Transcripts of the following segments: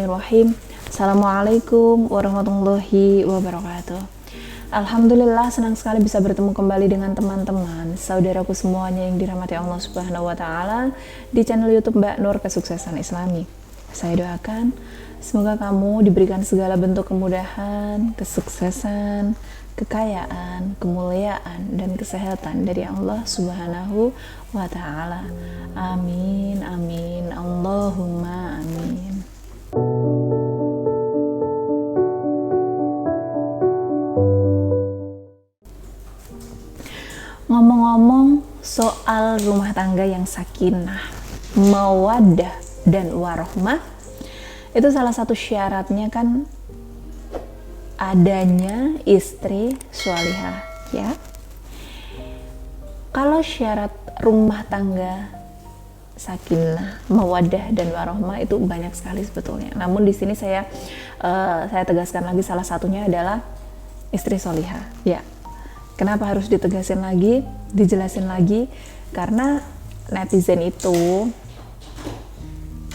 Bismillahirrahmanirrahim. Assalamualaikum warahmatullahi wabarakatuh. Alhamdulillah, senang sekali bisa bertemu kembali dengan teman-teman, saudaraku semuanya yang dirahmati Allah Subhanahu wa Ta'ala di channel YouTube Mbak Nur Kesuksesan Islami. Saya doakan semoga kamu diberikan segala bentuk kemudahan, kesuksesan, kekayaan, kemuliaan, dan kesehatan dari Allah Subhanahu wa Ta'ala. Amin, amin, Allahumma amin. Ngomong-ngomong soal rumah tangga yang sakinah, mawaddah, dan warahmah, itu salah satu syaratnya kan adanya istri sholihah, ya. Kalau syarat rumah tangga sakinah, mawaddah, dan warahmah itu banyak sekali sebetulnya. Namun di sini saya tegaskan lagi, salah satunya adalah istri sholihah, ya. Kenapa harus ditegasin lagi, dijelasin lagi? Karena netizen itu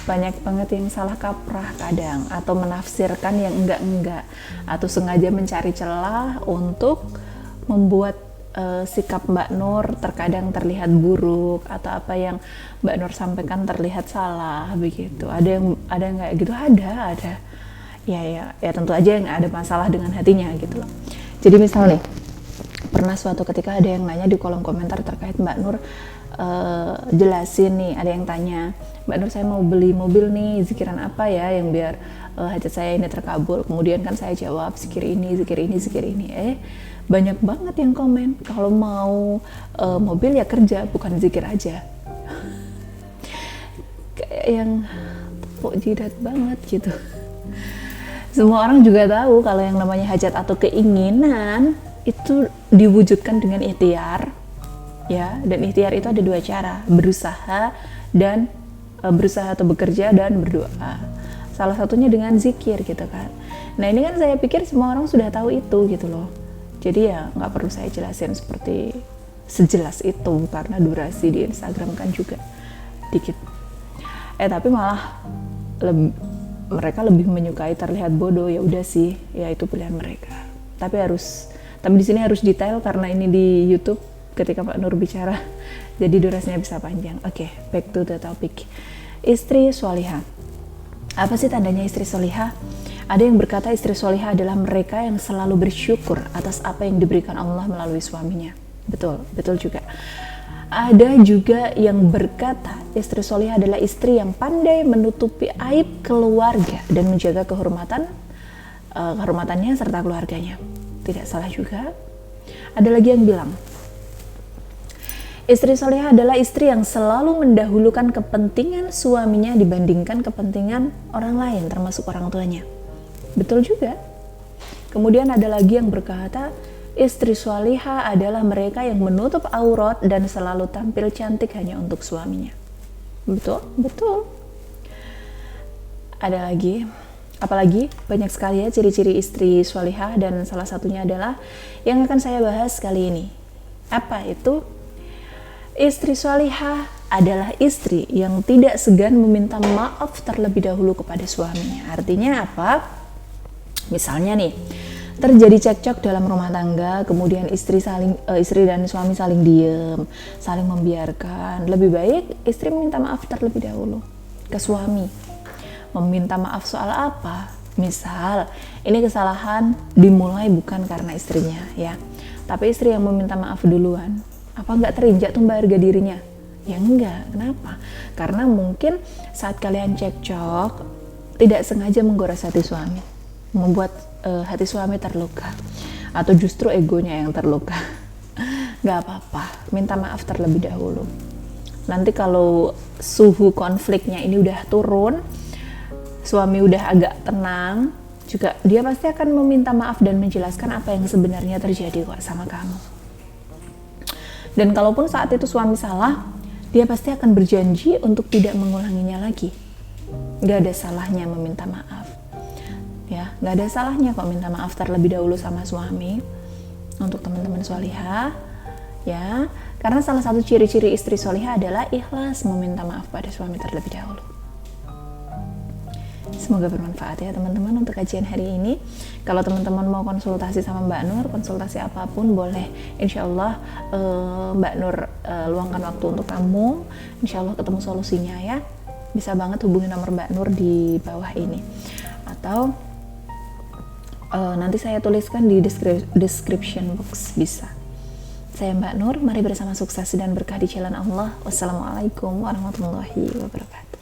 banyak banget yang salah kaprah kadang, atau menafsirkan yang enggak-enggak, atau sengaja mencari celah untuk membuat sikap Mbak Nur terkadang terlihat buruk, atau apa yang Mbak Nur sampaikan terlihat salah begitu. Ada yang kayak gitu, ada. Ya tentu aja yang ada masalah dengan hatinya gitu loh. Jadi misal nih, pernah suatu ketika ada yang nanya di kolom komentar terkait Mbak Nur, jelasin nih, ada yang tanya, Mbak Nur, saya mau beli mobil nih, zikiran apa ya yang biar hajat saya ini terkabul. Kemudian kan saya jawab zikir ini. Banyak banget yang komen, kalau mau mobil ya kerja, bukan zikir aja. Kayak yang tepuk jidat banget gitu. Semua orang juga tahu kalau yang namanya hajat atau keinginan itu diwujudkan dengan ikhtiar, ya. Dan ikhtiar itu ada dua cara, berusaha atau bekerja dan berdoa. Salah satunya dengan zikir gitu kan. Nah ini kan saya pikir semua orang sudah tahu itu gitu loh. Jadi ya nggak perlu saya jelasin seperti sejelas itu, karena durasi di Instagram kan juga dikit. Tapi malah mereka lebih menyukai terlihat bodoh. Ya udah sih, ya itu pilihan mereka. Tapi di sini harus detail karena ini di YouTube ketika Mbak Nur bicara, jadi durasinya bisa panjang. Oke, back to the topic. Istri sholihah. Apa sih tandanya istri sholihah? Ada yang berkata istri sholihah adalah mereka yang selalu bersyukur atas apa yang diberikan Allah melalui suaminya. Betul juga. Ada juga yang berkata istri sholihah adalah istri yang pandai menutupi aib keluarga dan menjaga kehormatannya serta keluarganya. Tidak salah juga. Ada lagi yang bilang istri sholihah adalah istri yang selalu mendahulukan kepentingan suaminya dibandingkan kepentingan orang lain, termasuk orang tuanya. Betul juga. Kemudian ada lagi yang berkata istri sholihah adalah mereka yang menutup aurat dan selalu tampil cantik hanya untuk suaminya. Betul. Ada lagi, apalagi banyak sekali ya ciri-ciri istri sholihah, dan salah satunya adalah yang akan saya bahas kali ini. Apa itu? Istri sholihah adalah istri yang tidak segan meminta maaf terlebih dahulu kepada suaminya. Artinya apa? Misalnya nih, terjadi cekcok dalam rumah tangga, kemudian istri dan suami saling diem, saling membiarkan. Lebih baik istri meminta maaf terlebih dahulu ke suami. Meminta maaf soal apa? Misal, ini kesalahan dimulai bukan karena istrinya, ya, tapi istri yang meminta maaf duluan. Apa nggak terinjak tuh harga dirinya? Ya enggak. Kenapa? Karena mungkin saat kalian cekcok tidak sengaja menggores hati suami, membuat hati suami terluka, atau justru egonya yang terluka. Nggak apa-apa, minta maaf terlebih dahulu. Nanti kalau suhu konfliknya ini udah turun, suami udah agak tenang, juga dia pasti akan meminta maaf dan menjelaskan apa yang sebenarnya terjadi kok sama kamu. Dan kalaupun saat itu suami salah, dia pasti akan berjanji untuk tidak mengulanginya lagi. Gak ada salahnya meminta maaf. Ya, gak ada salahnya kok minta maaf terlebih dahulu sama suami. Untuk teman-teman sholihah, ya, karena salah satu ciri-ciri istri sholihah adalah ikhlas meminta maaf pada suami terlebih dahulu. Semoga bermanfaat ya teman-teman untuk kajian hari ini. Kalau teman-teman mau konsultasi sama Mbak Nur, konsultasi apapun boleh. Insya Allah Mbak Nur luangkan waktu untuk kamu. Insya Allah ketemu solusinya ya. Bisa banget hubungi nomor Mbak Nur di bawah ini. Atau nanti saya tuliskan di description box, bisa. Saya Mbak Nur, mari bersama sukses dan berkah di jalan Allah. Wassalamualaikum warahmatullahi wabarakatuh.